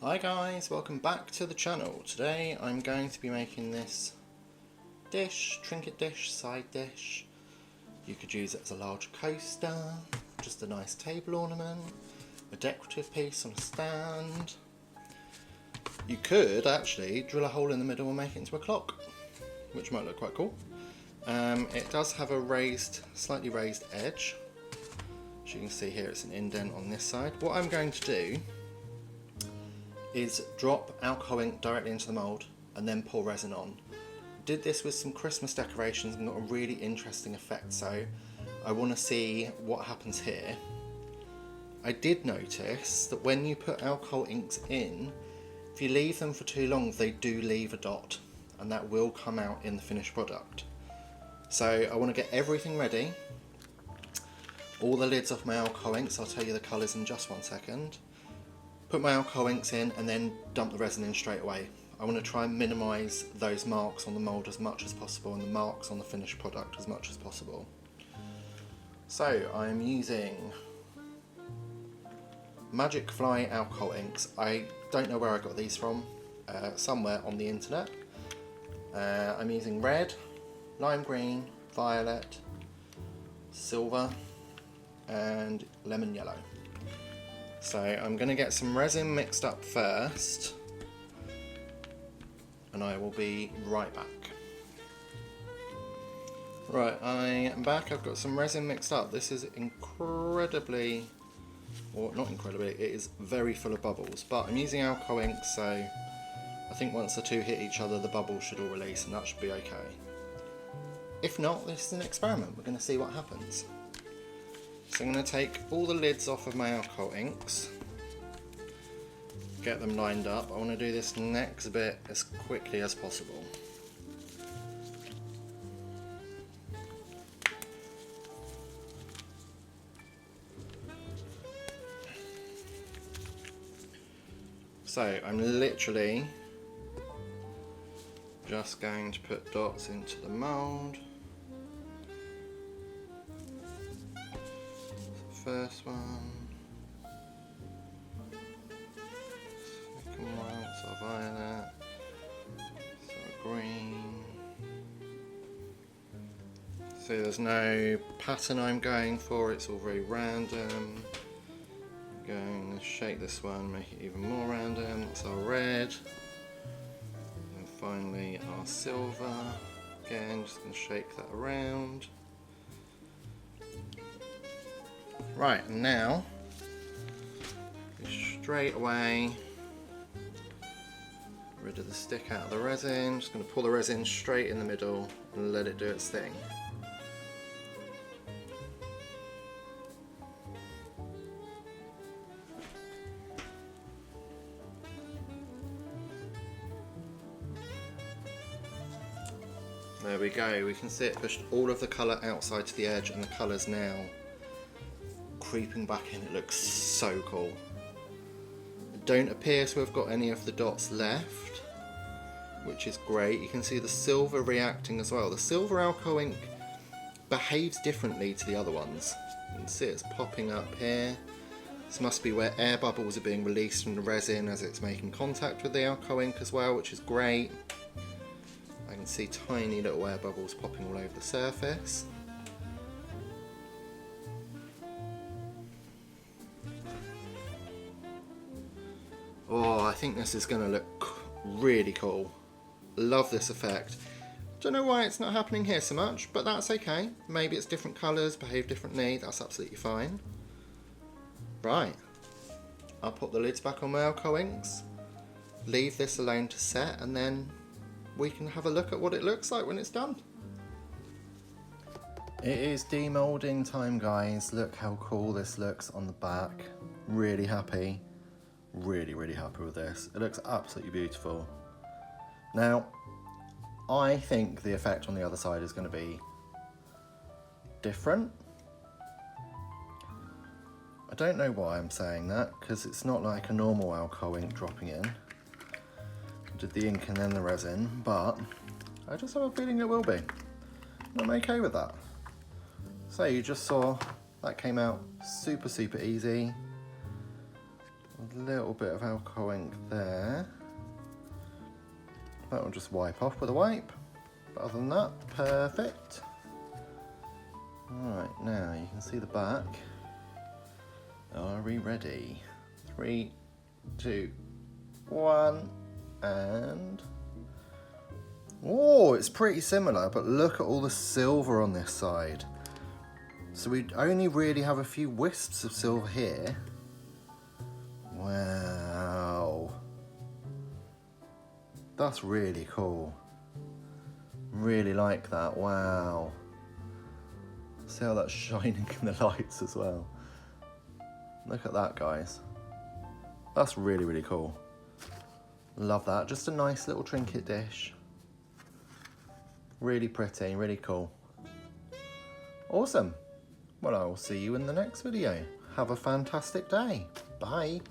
Hi guys, welcome back to the channel. Today I'm going to be making this dish, trinket dish, side dish. You could use it as a large coaster, just a nice table ornament, a decorative piece on a stand. You could actually drill a hole in the middle and make it into a clock, which might look quite cool. It does have a slightly raised edge. As you can see here, it's an indent on this side. What I'm going to do is drop alcohol ink directly into the mould and then pour resin on. Did this with some Christmas decorations and got a really interesting effect, so I want to see what happens here. I did notice that when you put alcohol inks in, if you leave them for too long, they do leave a dot, and that will come out in the finished product. So I want to get everything ready. All the lids off my alcohol inks, I'll tell you the colours in just one second. Put my alcohol inks in and then dump the resin in straight away. I want to try and minimise those marks on the mould as much as possible and the marks on the finished product as much as possible. So I'm using Magic Fly alcohol inks. I don't know where I got these from, somewhere on the internet. I'm using red, lime green, violet, silver and lemon yellow. So I'm going to get some resin mixed up first and I will be right back. Right, I am back. I've got some resin mixed up. This is incredibly, or not incredibly, it is very full of bubbles, but I'm using alcohol ink, so I think once the two hit each other the bubbles should all release and that should be okay. If not, this is an experiment. We're going to see what happens. So I'm going to take all the lids off of my alcohol inks, get them lined up. I want to do this next bit as quickly as possible. So I'm literally just going to put dots into the mould. First one, second one, so violet, so green. So there's no pattern I'm going for, it's all very random. I'm going to shake this one, make it even more random. That's our red. And finally our silver. Again, just going to shake that around. Right, and now, straight away, rid of the stick out of the resin. Just going to pour the resin straight in the middle and let it do its thing. There we go, we can see it pushed all of the colour outside to the edge and the colour's now creeping back in. It looks so cool. I don't appear to have got any of the dots left, which is great. You can see the silver reacting as well. The silver alcohol ink behaves differently to the other ones. You can see it's popping up here. This must be where air bubbles are being released from the resin as it's making contact with the alcohol ink as well, which is great. I can see tiny little air bubbles popping all over the surface. Oh, I think this is going to look really cool. Love this effect. Don't know why it's not happening here so much, but that's okay. Maybe it's different colours, behave differently, that's absolutely fine. Right, I'll put the lids back on my alcohol inks, leave this alone to set, and then we can have a look at what it looks like when it's done. It is demoulding time, guys. Look how cool this looks on the back. Really happy. Really happy with this. It looks absolutely beautiful. Now, I think the effect on the other side is going to be different. I don't know why I'm saying that, because it's not like a normal alcohol ink dropping in. I did the ink and then the resin, but I just have a feeling it will be. And I'm okay with that. So you just saw that came out super easy. A little bit of alcohol ink there. That will just wipe off with a wipe. But other than that, perfect. Alright, now you can see the back. Are we ready? 3, 2, 1, and... Oh, it's pretty similar, but look at all the silver on this side. So we only really have a few wisps of silver here. Wow. That's really cool. Really like that, wow. See how that's shining in the lights as well. Look at that, guys. That's really, really cool. Love that, just a nice little trinket dish. Really pretty, really cool. Awesome. Well, I will see you in the next video. Have a fantastic day. Bye.